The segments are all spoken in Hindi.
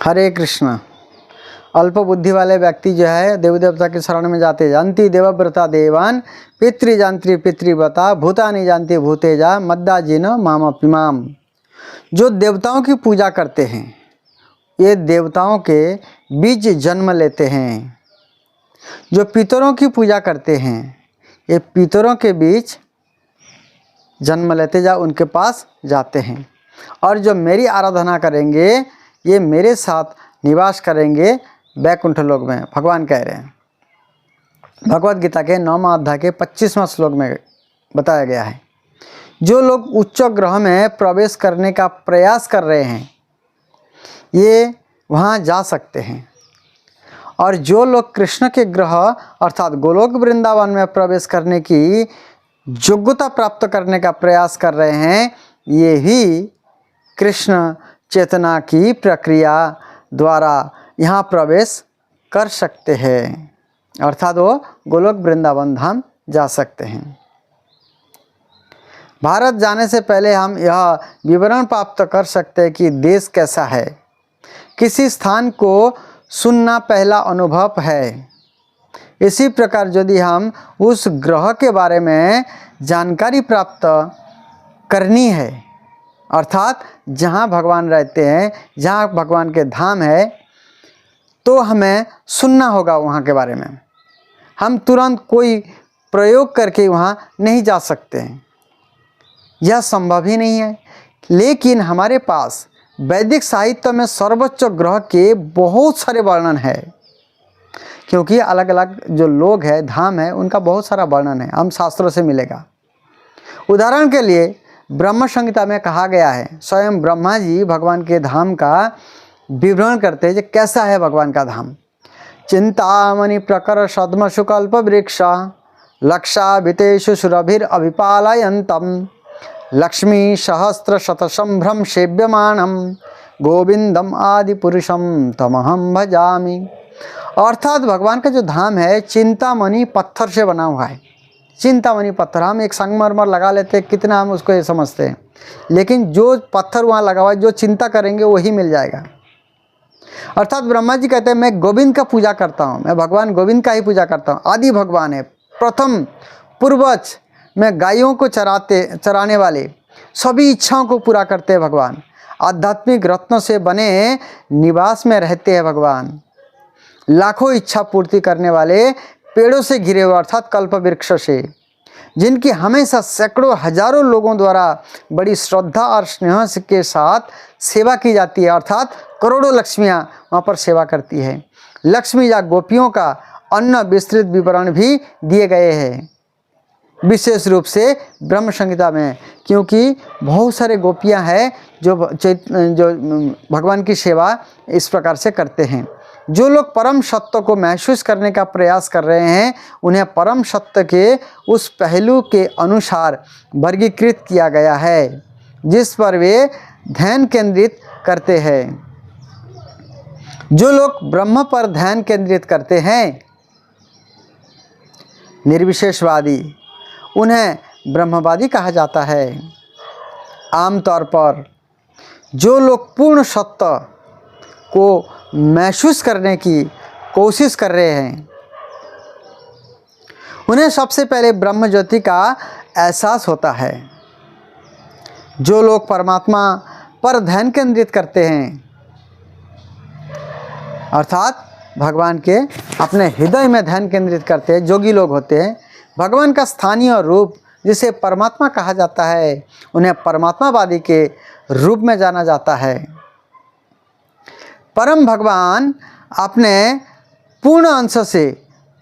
हरे कृष्ण। अल्प बुद्धि वाले व्यक्ति जो है देवी देवता के शरण में जाते, जानती देवव्रता देवान पितृ जानती पितृव्रता भूतानि जानती भूतेजा मद्दा जिन माम पिमाम। जो देवताओं की पूजा करते हैं ये देवताओं के बीच जन्म लेते हैं। जो पितरों की पूजा करते हैं ये पितरों के बीच जन्म लेते जा उनके पास जाते हैं। और जो मेरी आराधना करेंगे ये मेरे साथ निवास करेंगे वैकुंठ लोक में, भगवान कह रहे हैं। भगवद गीता के 9वां अध्याय के 25वां श्लोक में बताया गया है। जो लोग उच्च ग्रह में प्रवेश करने का प्रयास कर रहे हैं ये वहाँ जा सकते हैं। और जो लोग कृष्ण के ग्रह अर्थात गोलोक वृंदावन में प्रवेश करने की योग्यता प्राप्त करने का प्रयास कर रहे हैं ये ही कृष्ण चेतना की प्रक्रिया द्वारा यहाँ प्रवेश कर सकते हैं, अर्थात वो गोलोक वृंदावन धाम जा सकते हैं। भारत जाने से पहले हम यह विवरण प्राप्त कर सकते हैं कि देश कैसा है। किसी स्थान को सुनना पहला अनुभव है। इसी प्रकार यदि हम उस ग्रह के बारे में जानकारी प्राप्त करनी है अर्थात जहाँ भगवान रहते हैं, जहाँ भगवान के धाम है, तो हमें सुनना होगा वहाँ के बारे में। हम तुरंत कोई प्रयोग करके वहाँ नहीं जा सकते हैं, यह संभव ही नहीं है। लेकिन हमारे पास वैदिक साहित्य में सर्वोच्च ग्रह के बहुत सारे वर्णन है, क्योंकि अलग अलग जो लोग हैं धाम है उनका बहुत सारा वर्णन है, हम शास्त्रों से मिलेगा। उदाहरण के लिए ब्रह्म संहिता में कहा गया है, स्वयं ब्रह्मा जी भगवान के धाम का विवरण करते हैं कि कैसा है भगवान का धाम। चिंतामणि प्रकर सद्म सुकल्प वृक्ष लक्षाभितेषु सुरभिर अभिपालयन्तम लक्ष्मी सहस्त्र शतसंभ्रम सेव्यमानम गोविंदम आदि पुरुषम तमहम भजामि। अर्थात भगवान का जो धाम है चिंतामणि पत्थर से बना हुआ है। चिंतामणि पत्थर, हम एक संगमरमर लगा लेते हैं, कितना हम उसको ये समझते हैं, लेकिन जो पत्थर वहाँ लगा हुआ है जो चिंता करेंगे वही मिल जाएगा। अर्थात ब्रह्मा जी कहते हैं मैं गोविंद का पूजा करता हूँ, मैं भगवान गोविंद का ही पूजा करता हूँ। आदि भगवान है, प्रथम पूर्वज, मैं गायों को चराने वाले, सभी इच्छाओं को पूरा करते हैं भगवान। आध्यात्मिक रत्नों से बने निवास में रहते हैं भगवान। लाखों इच्छा पूर्ति करने वाले पेड़ों से घिरे हुए अर्थात कल्प वृक्ष से, जिनकी हमेशा सैकड़ों हजारों लोगों द्वारा बड़ी श्रद्धा और स्नेह के साथ सेवा की जाती है, अर्थात करोड़ों लक्ष्मियाँ वहाँ पर सेवा करती है। लक्ष्मी या गोपियों का अन्य विस्तृत विवरण भी दिए गए हैं, विशेष रूप से ब्रह्म संहिता में, क्योंकि बहुत सारे गोपियाँ हैं जो भगवान की सेवा इस प्रकार से करते हैं। जो लोग परम सत्य को महसूस करने का प्रयास कर रहे हैं उन्हें परम सत्य के उस पहलू के अनुसार वर्गीकृत किया गया है जिस पर वे ध्यान केंद्रित करते हैं। जो लोग ब्रह्म पर ध्यान केंद्रित करते हैं निर्विशेषवादी, उन्हें ब्रह्मवादी कहा जाता है। आमतौर पर जो लोग पूर्ण सत्य को महसूस करने की कोशिश कर रहे हैं उन्हें सबसे पहले ब्रह्म ज्योति का एहसास होता है। जो लोग परमात्मा पर ध्यान केंद्रित करते हैं अर्थात भगवान के अपने हृदय में ध्यान केंद्रित करते हैं, जोगी लोग होते हैं, भगवान का स्थानीय रूप जिसे परमात्मा कहा जाता है उन्हें परमात्मावादी के रूप में जाना जाता है। परम भगवान अपने पूर्ण अंश से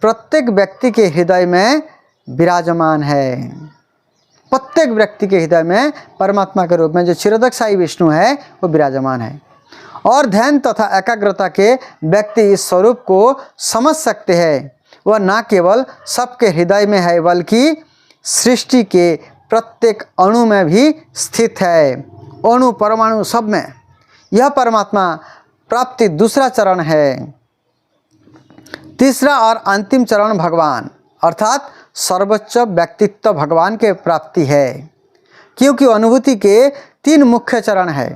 प्रत्येक व्यक्ति के हृदय में विराजमान है। प्रत्येक व्यक्ति के हृदय में परमात्मा के रूप में जो क्षीरोदकशाही विष्णु है वो विराजमान है। और ध्यान तथा एकाग्रता के व्यक्ति इस स्वरूप को समझ सकते हैं। वह न केवल सबके हृदय में है बल्कि सृष्टि के प्रत्येक अणु में भी स्थित है। अणु परमाणु सब में यह परमात्मा प्राप्ति दूसरा चरण है। तीसरा और अंतिम चरण भगवान अर्थात सर्वोच्च व्यक्तित्व भगवान के प्राप्ति है, क्योंकि अनुभूति के 3 मुख्य चरण है।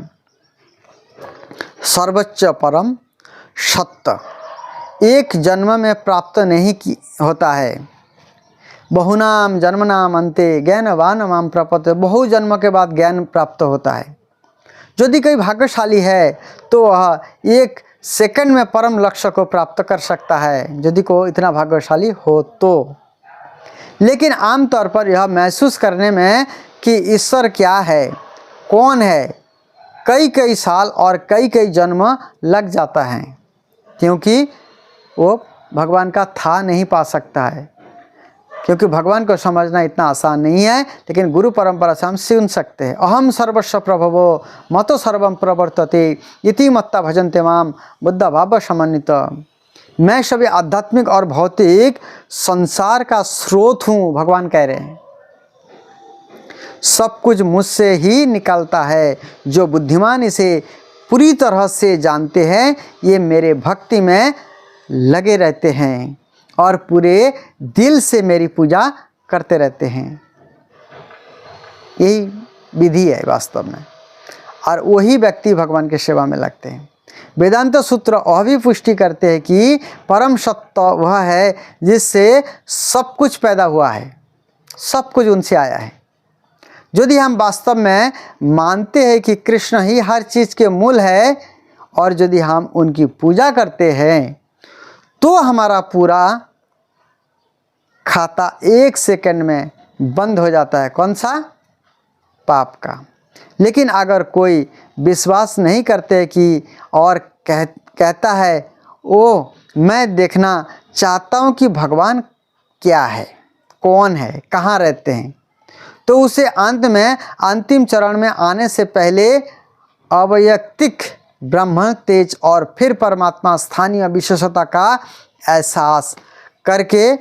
सर्वोच्च परम सत्य एक जन्म में प्राप्त नहीं होता है। बहुनाम जन्मनाम अंते ज्ञानवान माम प्रपद्यते, बहु जन्म के बाद ज्ञान प्राप्त होता है। यदि कोई भाग्यशाली है तो वह एक सेकंड में परम लक्ष्य को प्राप्त कर सकता है, यदि को इतना भाग्यशाली हो तो। लेकिन आमतौर पर यह महसूस करने में कि ईश्वर क्या है, कौन है, कई कई साल और कई कई जन्म लग जाता है, क्योंकि वो भगवान का था नहीं पा सकता है, क्योंकि भगवान को समझना इतना आसान नहीं है। लेकिन गुरु परंपरा से हम सुन सकते हैं, अहम सर्वस्व प्रभवो मतो सर्वम प्रवर्तते इति मत्ता भजन्ते माम बुद्ध भाव समन्वित। मैं सभी आध्यात्मिक और भौतिक संसार का स्रोत हूँ, भगवान कह रहे हैं। सब कुछ मुझसे ही निकलता है, जो बुद्धिमान इसे पूरी तरह से जानते हैं ये मेरे भक्ति में लगे रहते हैं और पूरे दिल से मेरी पूजा करते रहते हैं। यही विधि है वास्तव में, और वही व्यक्ति भगवान की सेवा में लगते हैं। वेदांत सूत्र वह भी पुष्टि करते हैं कि परम सत्य वह है जिससे सब कुछ पैदा हुआ है, सब कुछ उनसे आया है। यदि हम वास्तव में मानते हैं कि कृष्ण ही हर चीज़ के मूल है और यदि हम उनकी पूजा करते हैं तो हमारा पूरा खाता एक सेकंड में बंद हो जाता है। कौन सा? पाप का। लेकिन अगर कोई विश्वास नहीं करते कि और कहता है ओ मैं देखना चाहता हूँ कि भगवान क्या है, कौन है, कहाँ रहते हैं, तो उसे अंत में अंतिम चरण में आने से पहले अवैयक्तिक ब्रह्म तेज और फिर परमात्मा स्थानीय विशेषता का एहसास करके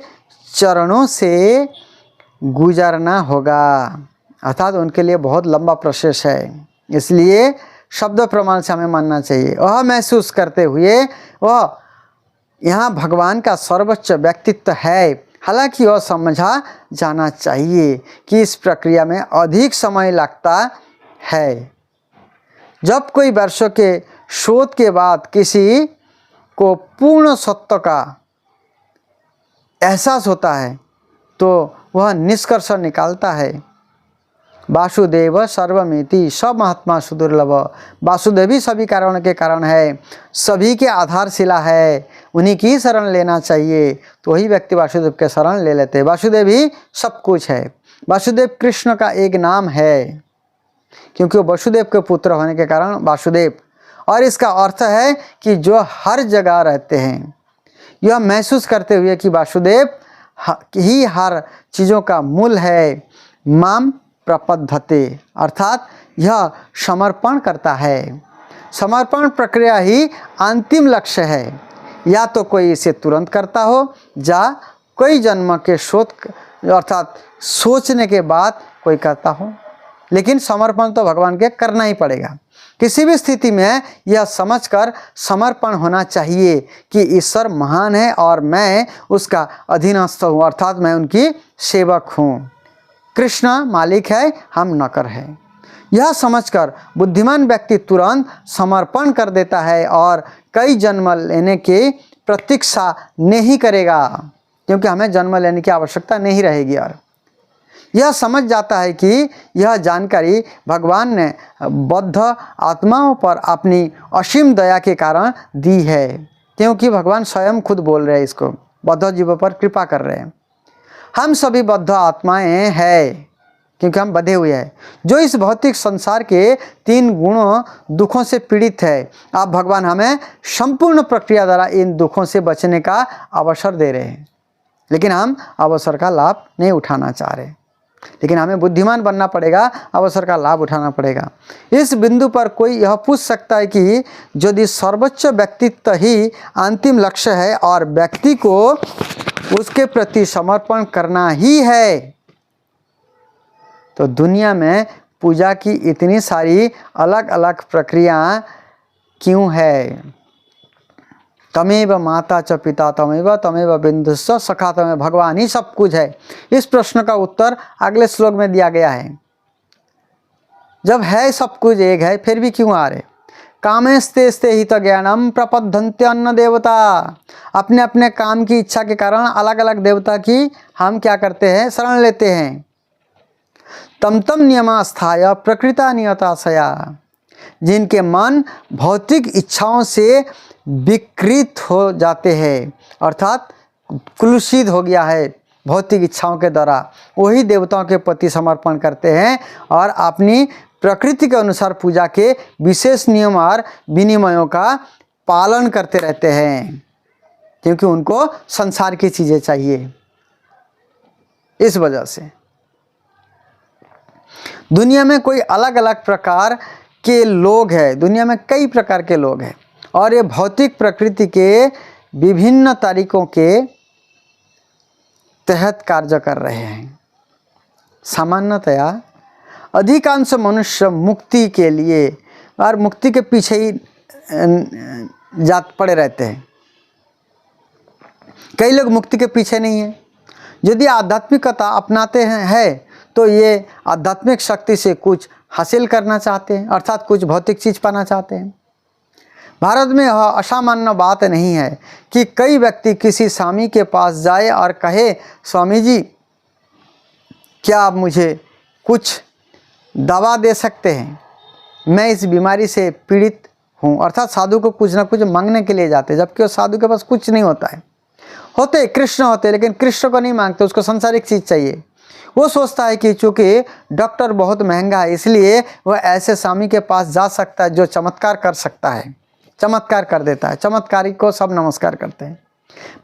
चरणों से गुजरना होगा। अर्थात उनके लिए बहुत लंबा प्रोसेस है, इसलिए शब्द प्रमाण से हमें मानना चाहिए। वह महसूस करते हुए वह यहाँ भगवान का सर्वोच्च व्यक्तित्व है। हालांकि वह समझा जाना चाहिए कि इस प्रक्रिया में अधिक समय लगता है। जब कोई वर्षों के शोध के बाद किसी को पूर्ण सत्य का एहसास होता है तो वह निष्कर्ष निकालता है, वासुदेव सर्वमिति, सब महात्मा सुदुर्लभ। वासुदेव ही सभी कारणों के कारण है, सभी के आधारशिला है, उन्हीं की शरण लेना चाहिए। तो वही व्यक्ति वासुदेव के शरण ले लेते हैं। वासुदेव ही सब कुछ है। वासुदेव कृष्ण का एक नाम है, क्योंकि वो वसुदेव के पुत्र होने के कारण वासुदेव, और इसका अर्थ है कि जो हर जगह रहते हैं। यह महसूस करते हुए कि वासुदेव ही हर चीज़ों का मूल है, माम प्रपद्धते, अर्थात यह समर्पण करता है। समर्पण प्रक्रिया ही अंतिम लक्ष्य है। या तो कोई इसे तुरंत करता हो या कोई जन्म के शोध अर्थात सोचने के बाद कोई करता हो, लेकिन समर्पण तो भगवान के करना ही पड़ेगा। किसी भी स्थिति में यह समझकर समर्पण होना चाहिए कि ईश्वर महान है और मैं उसका अधीनस्थ हूँ, अर्थात मैं उनकी सेवक हूँ। कृष्ण मालिक है, हम नौकर हैं। यह समझकर बुद्धिमान व्यक्ति तुरंत समर्पण कर देता है और कई जन्म लेने की प्रतीक्षा नहीं करेगा, क्योंकि हमें जन्म लेने की आवश्यकता नहीं रहेगी। और यह समझ जाता है कि यह जानकारी भगवान ने बद्ध आत्माओं पर अपनी असीम दया के कारण दी है, क्योंकि भगवान स्वयं खुद बोल रहे हैं, इसको बद्ध जीवों पर कृपा कर रहे हैं। हम सभी बद्ध आत्माएं हैं, क्योंकि हम बंधे हुए हैं, जो इस भौतिक संसार के 3 गुणों दुखों से पीड़ित है। अब भगवान हमें संपूर्ण प्रक्रिया द्वारा इन दुखों से बचने का अवसर दे रहे हैं, लेकिन हम अवसर का लाभ नहीं उठाना चाह रहे। लेकिन हमें बुद्धिमान बनना पड़ेगा, अवसर का लाभ उठाना पड़ेगा। इस बिंदु पर कोई यह पूछ सकता है कि यदि सर्वोच्च व्यक्तित्व ही अंतिम लक्ष्य है और व्यक्ति को उसके प्रति समर्पण करना ही है, तो दुनिया में पूजा की इतनी सारी अलग अलग प्रक्रिया क्यों है? तमेव माता च पिता तमेव बिंदुश्च सखा तमेव, भगवान ही सब कुछ है। इस प्रश्न का उत्तर अगले श्लोक में दिया गया है। जब है सब कुछ एक है, फिर भी क्यों आ रहे? कामेस्ते हित ज्ञानम प्रपद्धन्ते अन्य देवता। अपने अपने काम की इच्छा के कारण अलग अलग देवता की हम क्या करते हैं, शरण लेते हैं। तम तम नियमास्थाय प्रकृता नियताशया। जिनके मन भौतिक इच्छाओं से विकृत हो जाते हैं, अर्थात कुलुषित हो गया है भौतिक इच्छाओं के द्वारा, वही देवताओं के प्रति समर्पण करते हैं और अपनी प्रकृति के अनुसार पूजा के विशेष नियम और विनिमयों का पालन करते रहते हैं, क्योंकि उनको संसार की चीज़ें चाहिए। इस वजह से दुनिया में कोई अलग अलग प्रकार के लोग हैं, दुनिया में कई प्रकार के लोग हैं और ये भौतिक प्रकृति के विभिन्न तरीकों के तहत कार्य कर रहे हैं। सामान्यतया अधिकांश मनुष्य मुक्ति के लिए और मुक्ति के पीछे ही जात पड़े रहते हैं। कई लोग मुक्ति के पीछे नहीं हैं। यदि आध्यात्मिकता अपनाते हैं तो ये आध्यात्मिक शक्ति से कुछ हासिल करना चाहते हैं, अर्थात कुछ भौतिक चीज़ पाना चाहते हैं। भारत में यह असामान्य बात नहीं है कि कई व्यक्ति किसी स्वामी के पास जाए और कहे, स्वामी जी क्या आप मुझे कुछ दवा दे सकते हैं, मैं इस बीमारी से पीड़ित हूँ। अर्थात साधु को कुछ ना कुछ मांगने के लिए जाते हैं, जबकि उस साधु के पास कुछ नहीं होता है। होते कृष्ण होते, लेकिन कृष्ण को नहीं मांगते, उसको संसारिक चीज़ चाहिए। वो सोचता है कि चूँकि डॉक्टर बहुत महंगा है, इसलिए वह ऐसे स्वामी के पास जा सकता है जो चमत्कार कर सकता है, चमत्कार कर देता है। चमत्कारी को सब नमस्कार करते हैं।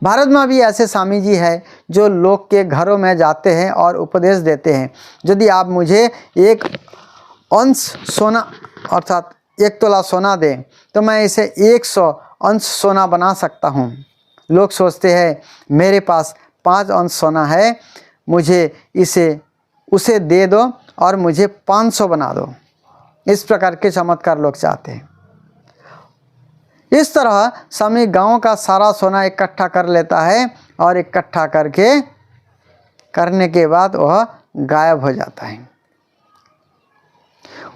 भारत में भी ऐसे स्वामी जी हैं जो लोग के घरों में जाते हैं और उपदेश देते हैं, यदि आप मुझे 1 अंश सोना अर्थात 1 तोला सोना दें तो मैं इसे 100 अंश सोना बना सकता हूँ। लोग सोचते हैं मेरे पास 5 अंश सोना है, मुझे उसे दे दो और मुझे 500 बना दो। इस प्रकार के चमत्कार लोग चाहते हैं। इस तरह स्वामी गांव का सारा सोना इकट्ठा कर लेता है और इकट्ठा करने के बाद वह गायब हो जाता है।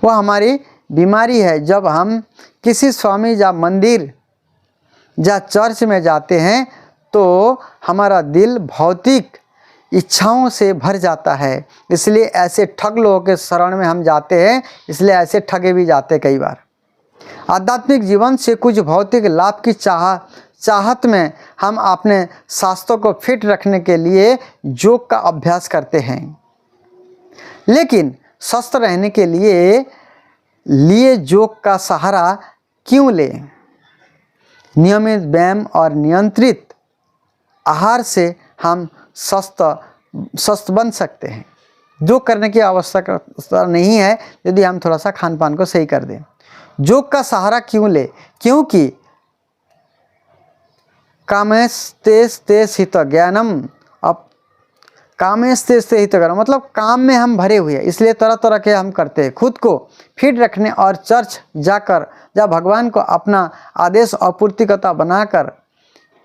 वह हमारी बीमारी है। जब हम किसी स्वामी या मंदिर या चर्च में जाते हैं तो हमारा दिल भौतिक इच्छाओं से भर जाता है, इसलिए ऐसे ठग लोगों के शरण में हम जाते हैं, इसलिए ऐसे ठगे भी जाते कई बार। आध्यात्मिक जीवन से कुछ भौतिक लाभ की चाहत में हम अपने स्वास्थ्य को फिट रखने के लिए योग का अभ्यास करते हैं, लेकिन स्वस्थ रहने के लिए योग का सहारा क्यों लें? नियमित व्यायाम और नियंत्रित आहार से हम स्वस्थ बन सकते हैं। योग करने की आवश्यकता नहीं है यदि हम थोड़ा सा खान पान को सही कर दें। योग का सहारा क्यों ले? क्योंकि कामेस्ते हित ज्ञानम, अब कामेस्ते हित ज्ञानम मतलब काम में हम भरे हुए हैं, इसलिए तरह तरह के हम करते हैं। खुद को फिट रखने और चर्च जाकर जब भगवान को अपना आदेश और पूर्तिकर्ता बनाकर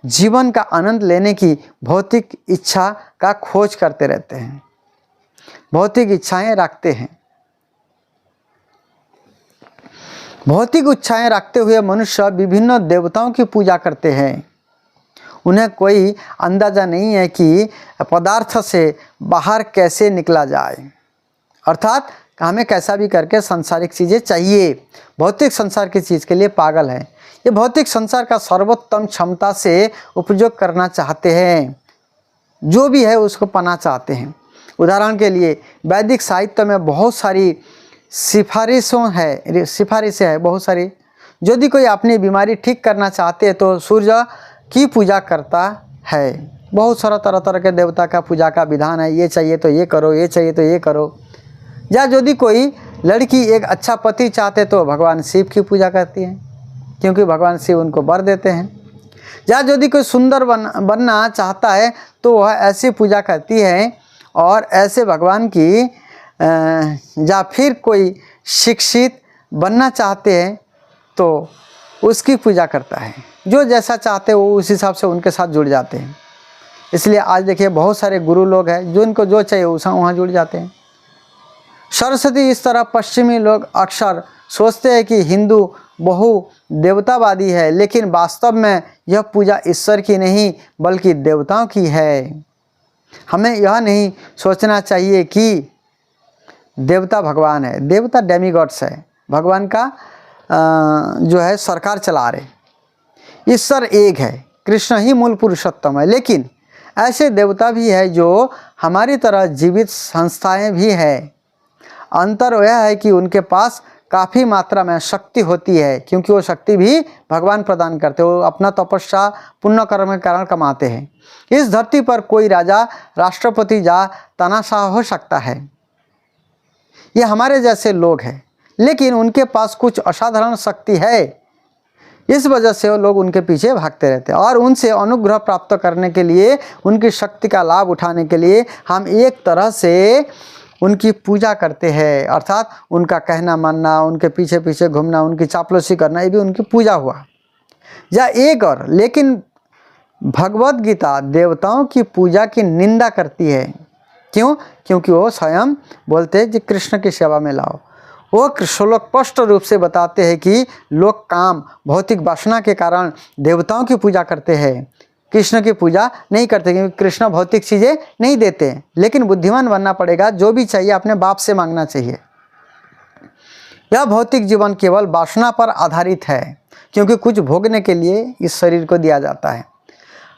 जीवन का आनंद लेने की भौतिक इच्छा का खोज करते रहते हैं, भौतिक इच्छाएं रखते हैं। भौतिक इच्छाएं रखते हुए मनुष्य विभिन्न देवताओं की पूजा करते हैं। उन्हें कोई अंदाज़ा नहीं है कि पदार्थ से बाहर कैसे निकला जाए, अर्थात हमें कैसा भी करके सांसारिक चीज़ें चाहिए। भौतिक संसार की चीज़ के लिए पागल है। ये भौतिक संसार का सर्वोत्तम क्षमता से उपयोग करना चाहते हैं, जो भी है उसको पाना चाहते हैं। उदाहरण के लिए वैदिक साहित्य में बहुत सारी सिफारिशें है बहुत सारी। यदि कोई अपनी बीमारी ठीक करना चाहते हैं तो सूर्य की पूजा करता है। बहुत सारा तरह तरह के देवता का पूजा का विधान है, ये चाहिए तो ये करो, ये चाहिए तो ये करो। या यदि कोई लड़की एक अच्छा पति चाहते तो भगवान शिव की पूजा करती है, क्योंकि भगवान शिव उनको वर देते हैं। या यदि कोई सुंदर बनना चाहता है तो वह ऐसी पूजा करती है और ऐसे भगवान की, या फिर कोई शिक्षित बनना चाहते हैं तो उसकी पूजा करता है। जो जैसा चाहते हैं वो उस हिसाब से उनके साथ जुड़ जाते हैं। इसलिए आज देखिए बहुत सारे गुरु लोग हैं जो इनको जो चाहिए वहाँ जुड़ जाते हैं। सरस्वती इस तरह पश्चिमी लोग अक्सर सोचते हैं कि हिंदू बहु देवतावादी है, लेकिन वास्तव में यह पूजा ईश्वर की नहीं बल्कि देवताओं की है। हमें यह नहीं सोचना चाहिए कि देवता भगवान है, देवता डेमीगॉड्स है, भगवान का जो है सरकार चला रहे। ईश्वर एक है, कृष्ण ही मूल पुरुषोत्तम है, लेकिन ऐसे देवता भी है जो हमारी तरह जीवित संस्थाएं भी है। अंतर यह है कि उनके पास काफ़ी मात्रा में शक्ति होती है, क्योंकि वो शक्ति भी भगवान प्रदान करते हैं, वो अपना तपस्या पुण्य कर्म के कारण कमाते हैं। इस धरती पर कोई राजा, राष्ट्रपति या तानाशाह हो सकता है, ये हमारे जैसे लोग हैं, लेकिन उनके पास कुछ असाधारण शक्ति है। इस वजह से वो लोग उनके पीछे भागते रहते हैं और उनसे अनुग्रह प्राप्त करने के लिए, उनकी शक्ति का लाभ उठाने के लिए हम एक तरह से उनकी पूजा करते हैं, अर्थात उनका कहना मानना, उनके पीछे पीछे घूमना, उनकी चापलूसी करना, ये भी उनकी पूजा हुआ। या एक और, लेकिन भगवद गीता देवताओं की पूजा की निंदा करती है। क्यों? क्योंकि वो स्वयं बोलते हैं कि कृष्ण की सेवा में लाओ। वो श्लोक स्पष्ट रूप से बताते हैं कि लोग काम, भौतिक वासना के कारण देवताओं की पूजा करते हैं, कृष्ण की पूजा नहीं करते, क्योंकि कृष्ण भौतिक चीज़ें नहीं देते। लेकिन बुद्धिमान बनना पड़ेगा, जो भी चाहिए अपने बाप से मांगना चाहिए। यह भौतिक जीवन केवल वासना पर आधारित है, क्योंकि कुछ भोगने के लिए इस शरीर को दिया जाता है।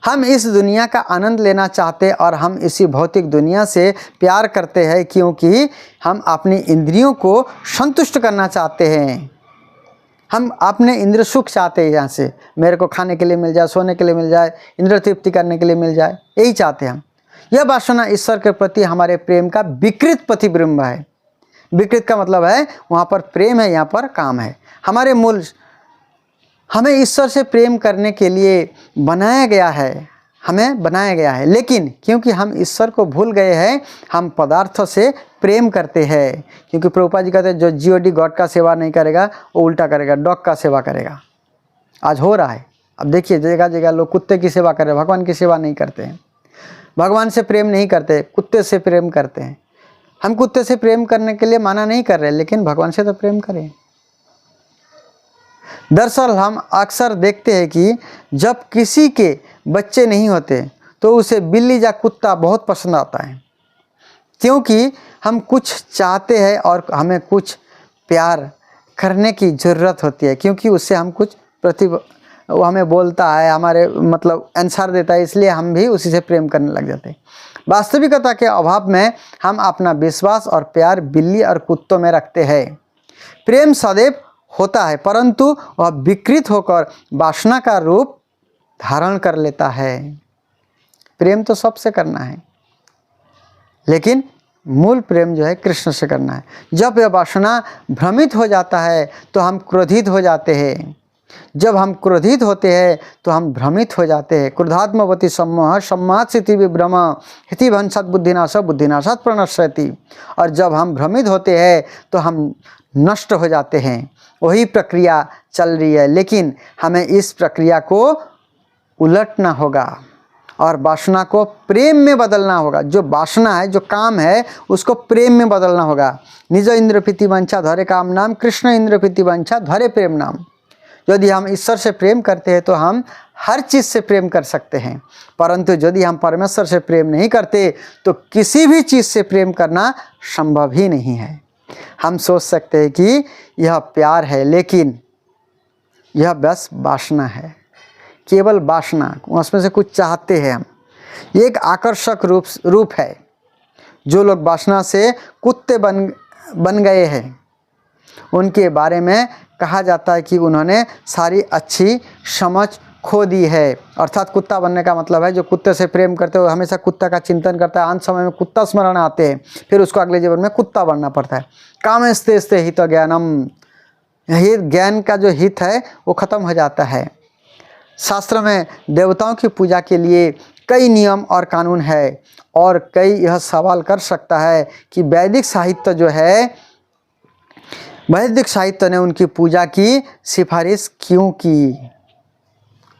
हम इस दुनिया का आनंद लेना चाहते और हम इसी भौतिक दुनिया से प्यार करते हैं, क्योंकि हम अपनी इंद्रियों को संतुष्ट करना चाहते हैं। हम अपने इंद्र सुख चाहते हैं, यहाँ से मेरे को खाने के लिए मिल जाए, सोने के लिए मिल जाए, इंद्र तृप्ति करने के लिए मिल जाए, यही चाहते हैं हम। यह वासना ईश्वर के प्रति हमारे प्रेम का विकृत प्रतिबिंब है। विकृत का मतलब है वहाँ पर प्रेम है, यहाँ पर काम है। हमारे मूल हमें ईश्वर से प्रेम करने के लिए बनाया गया है, हमें बनाया गया है, लेकिन क्योंकि हम ईश्वर को भूल गए हैं, हम पदार्थों से प्रेम करते हैं। क्योंकि प्रभुपाद जी कहते हैं, जो जीओडी गॉड का सेवा नहीं करेगा वो उल्टा करेगा, डॉग का सेवा करेगा। आज हो रहा है, अब देखिए जगह जगह लोग कुत्ते की सेवा कर रहे हैं, भगवान की सेवा नहीं करते हैं। भगवान से प्रेम नहीं करते, कुत्ते से प्रेम करते हैं। हम कुत्ते से प्रेम करने के लिए मना नहीं कर रहे, लेकिन भगवान से तो प्रेम करें। दरअसल हम अक्सर देखते हैं कि जब किसी के बच्चे नहीं होते तो उसे बिल्ली या कुत्ता बहुत पसंद आता है, क्योंकि हम कुछ चाहते हैं और हमें कुछ प्यार करने की ज़रूरत होती है, क्योंकि उससे हम कुछ वो हमें बोलता है, हमारे मतलब आंसर देता है, इसलिए हम भी उसी से प्रेम करने लग जाते हैं। वास्तविकता के अभाव में हम अपना विश्वास और प्यार बिल्ली और कुत्तों में रखते हैं। प्रेम सदैव होता है, परंतु वह विकृत होकर वासना का रूप धारण कर लेता है। प्रेम तो सबसे करना है, लेकिन मूल प्रेम जो है कृष्ण से करना है। जब यह वासना भ्रमित हो जाता है तो हम क्रोधित हो जाते हैं। जब हम क्रोधित होते हैं तो हम भ्रमित हो जाते हैं। क्रोधात्मवती सम्मोह सम्माद स्थिति विभ्रम हिति भंसत बुद्धिनाश बुद्धिनाशात प्रणश्यति। और जब हम भ्रमित होते हैं तो हम नष्ट हो जाते हैं। वही प्रक्रिया चल रही है, लेकिन हमें इस प्रक्रिया को उलटना होगा और वासना को प्रेम में बदलना होगा। जो वासना है, जो काम है, उसको प्रेम में बदलना होगा। निज इंद्र प्रीति वांछा धरे काम नाम, कृष्ण इंद्र प्रीति वांछा धरे प्रेम नाम। यदि हम ईश्वर से प्रेम करते हैं तो हम हर चीज़ से प्रेम कर सकते हैं, परंतु यदि हम परमेश्वर से प्रेम नहीं करते तो किसी भी चीज़ से प्रेम करना संभव ही नहीं है। हम सोच सकते हैं कि यह प्यार है, लेकिन यह बस वासना है, केवल वासना, उसमें से कुछ चाहते हैं हम। ये एक आकर्षक रूप है। जो लोग वासना से कुत्ते बन गए हैं, उनके बारे में कहा जाता है कि उन्होंने सारी अच्छी समझ खो दी है। अर्थात कुत्ता बनने का मतलब है जो कुत्ते से प्रेम करते हो, हमेशा कुत्ता का चिंतन करता है, अंत समय में कुत्ता स्मरण आते हैं, फिर उसको अगले जीवन में कुत्ता बनना पड़ता है। कामस्ते स्ते हित ज्ञानम, यही ज्ञान का जो हित है वो खत्म हो जाता है। शास्त्र में देवताओं की पूजा के लिए कई नियम और कानून है, और कई यह सवाल कर सकता है कि वैदिक साहित्य जो है, वैदिक साहित्य ने उनकी पूजा की सिफारिश क्यों की।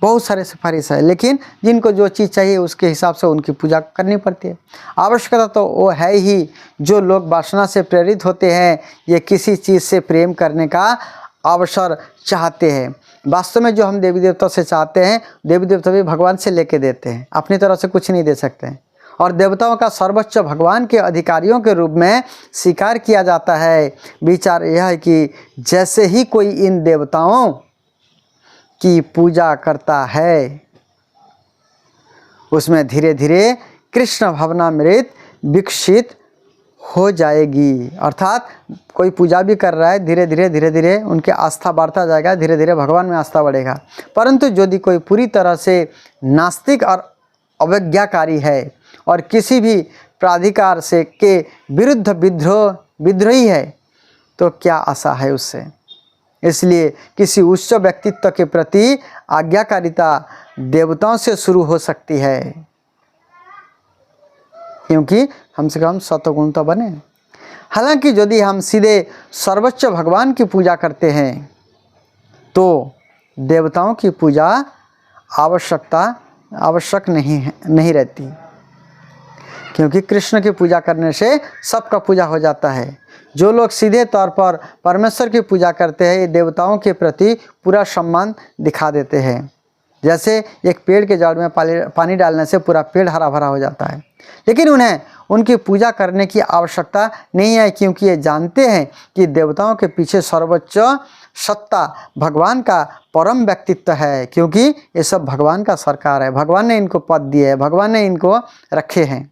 बहुत सारे सिफारिश है, लेकिन जिनको जो चीज़ चाहिए उसके हिसाब से उनकी पूजा करनी पड़ती है। आवश्यकता तो वो है ही। जो लोग वासना से प्रेरित होते हैं, ये किसी चीज़ से प्रेम करने का अवसर चाहते हैं। वास्तव में जो हम देवी देवता से चाहते हैं, देवी देवता भी भगवान से लेके देते हैं, अपनी तरफ से कुछ नहीं दे सकते हैं। और देवताओं का सर्वोच्च भगवान के अधिकारियों के रूप में स्वीकार किया जाता है। विचार यह है कि जैसे ही कोई इन देवताओं की पूजा करता है, उसमें धीरे धीरे कृष्ण भावनामृत विकसित हो जाएगी। अर्थात कोई पूजा भी कर रहा है, धीरे धीरे उनके आस्था बढ़ता जाएगा, धीरे धीरे भगवान में आस्था बढ़ेगा। परंतु यदि कोई पूरी तरह से नास्तिक और अवज्ञाकारी है और किसी भी प्राधिकार से के विरुद्ध विद्रोही है, तो क्या आशा है उससे। इसलिए किसी उच्च व्यक्तित्व के प्रति आज्ञाकारिता देवताओं से शुरू हो सकती है, क्योंकि हम से कम सत्वगुण तो बने। हालांकि यदि हम सीधे सर्वोच्च भगवान की पूजा करते हैं तो देवताओं की पूजा आवश्यक नहीं रहती, क्योंकि कृष्ण की पूजा करने से सबका पूजा हो जाता है। जो लोग सीधे तौर पर परमेश्वर की पूजा करते हैं, ये देवताओं के प्रति पूरा सम्मान दिखा देते हैं। जैसे एक पेड़ के जड़ में पानी डालने से पूरा पेड़ हरा भरा हो जाता है, लेकिन उन्हें उनकी पूजा करने की आवश्यकता नहीं है, क्योंकि ये जानते हैं कि देवताओं के पीछे सर्वोच्च सत्ता भगवान का परम व्यक्तित्व है, क्योंकि ये सब भगवान का सरकार है। भगवान ने इनको पद दिए है, भगवान ने इनको रखे हैं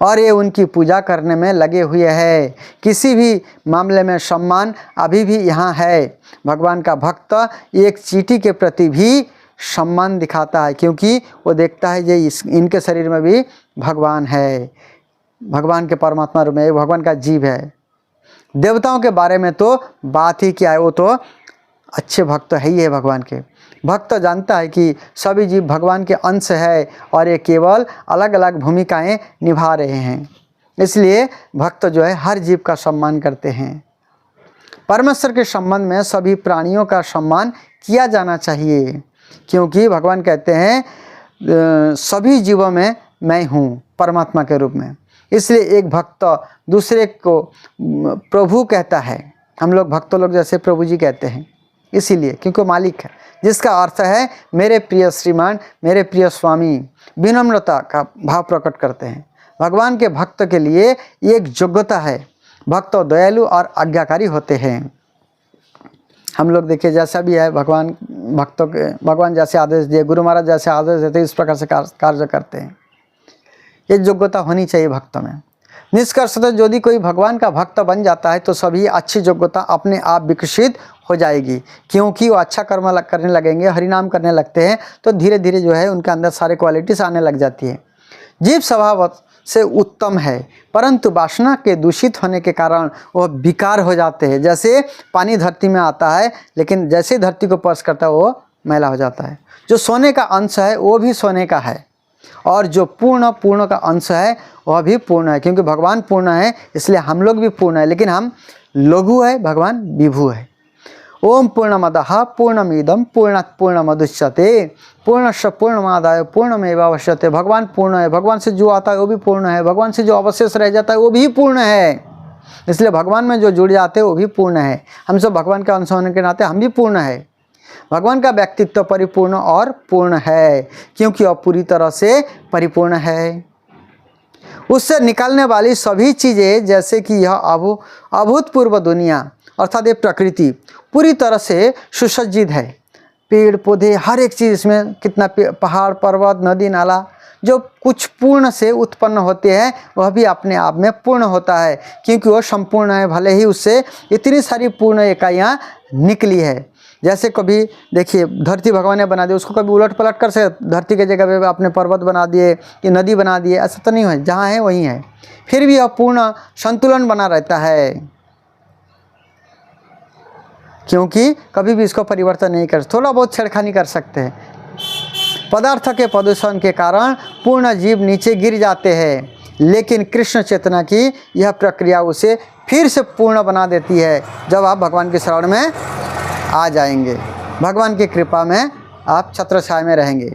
और ये उनकी पूजा करने में लगे हुए हैं। किसी भी मामले में सम्मान अभी भी यहाँ है। भगवान का भक्त एक चींटी के प्रति भी सम्मान दिखाता है, क्योंकि वो देखता है ये इनके शरीर में भी भगवान है, भगवान के परमात्मा रूप में भगवान का जीव है। देवताओं के बारे में तो बात ही क्या है, वो तो अच्छे भक्त है ही है। भगवान के भक्त जानता है कि सभी जीव भगवान के अंश है और ये केवल अलग अलग भूमिकाएं निभा रहे हैं। इसलिए भक्त जो है हर जीव का सम्मान करते हैं। परमेश्वर के संबंध में सभी प्राणियों का सम्मान किया जाना चाहिए, क्योंकि भगवान कहते हैं सभी जीवों में मैं हूँ परमात्मा के रूप में। इसलिए एक भक्त दूसरे को प्रभु कहता है। हम लोग भक्त लोग जैसे प्रभु जी कहते हैं, इसीलिए क्योंकि वो मालिक है, जिसका अर्थ है मेरे प्रिय श्रीमान, मेरे प्रिय स्वामी। विनम्रता का भाव प्रकट करते हैं। भगवान के भक्त के लिए एक योग्यता है, भक्त दयालु और आज्ञाकारी होते हैं। हम लोग देखिए जैसा भी है, भगवान जैसे आदेश दिए, गुरु महाराज जैसे आदेश देते, इस प्रकार से कार्य करते हैं। ये योग्यता होनी चाहिए भक्त में। निष्कर्षतः यदि कोई भगवान का भक्त बन जाता है तो सभी अच्छी योग्यता अपने आप विकसित हो जाएगी, क्योंकि वो अच्छा कर्म करने लगेंगे, हरिनाम करने लगते हैं, तो धीरे धीरे जो है उनके अंदर सारे क्वालिटीज आने लग जाती है। जीव स्वभाव से उत्तम है, परंतु वासना के दूषित होने के कारण वह विकार हो जाते हैं। जैसे पानी धरती में आता है, लेकिन जैसे धरती को स्पर्श करता है वो मैला हो जाता है। जो सोने का अंश है वो भी सोने का है, और जो पूर्ण का अंश है वह भी पूर्ण है, क्योंकि भगवान पूर्ण है इसलिए हम लोग भी पूर्ण है, लेकिन हम लघु है, भगवान विभु है। ओम पूर्णमदः पूर्णमिदं पूर्णात् पूर्णमुदच्यते पूर्णस्य पूर्णमादाय पूर्णमेवावशिष्यते। भगवान पूर्ण है, भगवान से जो आता है वो भी पूर्ण है, भगवान से जो अवशेष रह जाता है वो भी पूर्ण है। इसलिए भगवान में जो जुड़ जाते हैं वो भी पूर्ण है। हम सब भगवान का अंश होने के नाते हम भी पूर्ण है। भगवान का व्यक्तित्व परिपूर्ण और पूर्ण है, क्योंकि वह पूरी तरह से परिपूर्ण है। उससे निकलने वाली सभी चीज़ें, जैसे कि यह अभूतपूर्व दुनिया अर्थात ये प्रकृति पूरी तरह से सुसज्जित है। पेड़ पौधे हर एक चीज़, इसमें कितना पहाड़ पर्वत नदी नाला जो कुछ पूर्ण से उत्पन्न होते हैं वह भी अपने आप में पूर्ण होता है, क्योंकि वह संपूर्ण है। भले ही उससे इतनी सारी पूर्ण इकाइयाँ निकली है। जैसे कभी देखिए धरती भगवान ने बना दी, उसको कभी उलट पलट कर से धरती के जगह पे अपने पर्वत बना दिए कि नदी बना दिए, ऐसा तो नहीं है। जहाँ है वहीं है, फिर भी यह पूर्ण संतुलन बना रहता है, क्योंकि कभी भी इसको परिवर्तन नहीं कर, थोड़ा बहुत छेड़खानी कर सकते हैं। पदार्थ के प्रदूषण के कारण पूर्ण जीव नीचे गिर जाते हैं, लेकिन कृष्ण चेतना की यह प्रक्रिया उसे फिर से पूर्ण बना देती है जब आप भगवान के शरण में आ जाएंगे। भगवान की कृपा में आप छत्र छाया में रहेंगे।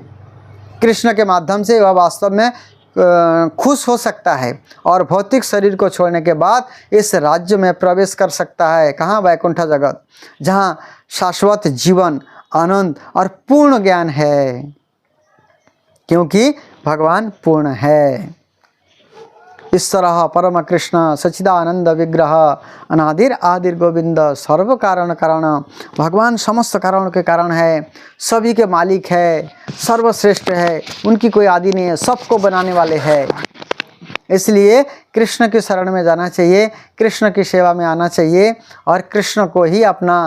कृष्ण के माध्यम से वह वास्तव में खुश हो सकता है और भौतिक शरीर को छोड़ने के बाद इस राज्य में प्रवेश कर सकता है। कहाँ? वैकुंठ जगत, जहाँ शाश्वत जीवन, आनंद और पूर्ण ज्ञान है, क्योंकि भगवान पूर्ण है। इस तरह परम कृष्ण सच्चिदानंद विग्रह अनादिर आदिर गोविंद सर्व कारण कारण, भगवान समस्त कारणों के कारण है, सभी के मालिक है, सर्वश्रेष्ठ है, उनकी कोई आदि नहीं है, सबको बनाने वाले हैं। इसलिए कृष्ण की शरण में जाना चाहिए, कृष्ण की सेवा में आना चाहिए और कृष्ण को ही अपना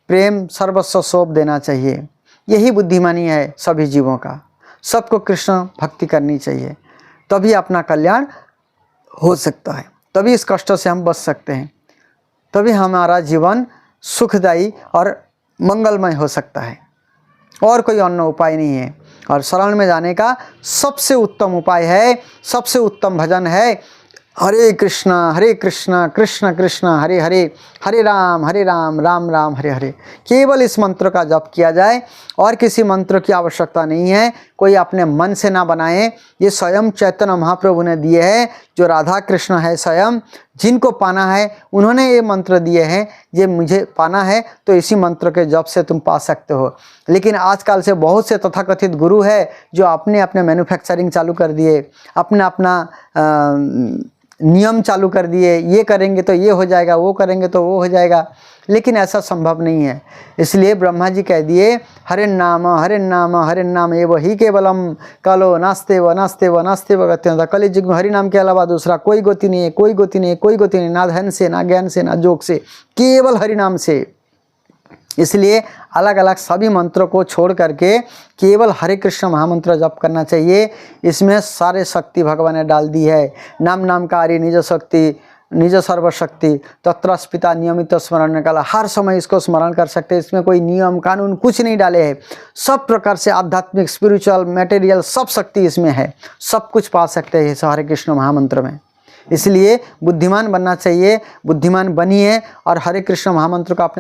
प्रेम सर्वस्व सौंप देना चाहिए। यही बुद्धिमानी है सभी जीवों का। सबको कृष्ण भक्ति करनी चाहिए, तभी अपना कल्याण हो सकता है, तभी इस कष्टों से हम बच सकते हैं, तभी हमारा जीवन सुखदायी और मंगलमय हो सकता है। और कोई अन्य उपाय नहीं है। और शरण में जाने का सबसे उत्तम उपाय है, सबसे उत्तम भजन है हरे कृष्णा कृष्ण कृष्ण हरे हरे, हरे राम राम राम हरे हरे। केवल इस मंत्र का जप किया जाए और किसी मंत्र की आवश्यकता नहीं है। कोई अपने मन से ना बनाए, ये स्वयं चैतन्य महाप्रभु ने दिए हैं, जो राधा कृष्ण है स्वयं, जिनको पाना है उन्होंने ये मंत्र दिए हैं। ये मुझे पाना है तो इसी मंत्र के जप से तुम पा सकते हो। लेकिन आजकल से बहुत से तथाकथित गुरु है जो अपने अपने मैन्युफैक्चरिंग चालू कर दिए, अपना नियम चालू कर दिए, ये करेंगे तो ये हो जाएगा, वो करेंगे तो वो हो जाएगा, लेकिन ऐसा संभव नहीं है। इसलिए ब्रह्मा जी कह दिए हरे नाम ये वही केवलम कालो नास्ते व गत्यंत। कलि युग में हरि नाम के अलावा दूसरा कोई गति नहीं है, कोई गति नहीं, ना धन से, ना ज्ञान से, ना जोग से, केवल हरि नाम से। इसलिए अलग अलग सभी मंत्रों को छोड़ करके केवल हरे कृष्ण महामंत्र जप करना चाहिए। इसमें सारे शक्ति भगवान ने डाल दी है। नाम कारी निज शक्ति, निज सर्वशक्ति, तत्रस्पिता नियमित स्मरण काला, हर समय इसको स्मरण कर सकते हैं। इसमें कोई नियम कानून कुछ नहीं डाले हैं। सब प्रकार से आध्यात्मिक, स्पिरिचुअल, मटेरियल सब शक्ति इसमें है, सब कुछ पा सकते हैं इस हरे कृष्ण महामंत्र में। इसलिए बुद्धिमान बनना चाहिए, बुद्धिमान बनिए और हरे कृष्ण महामंत्र को अपने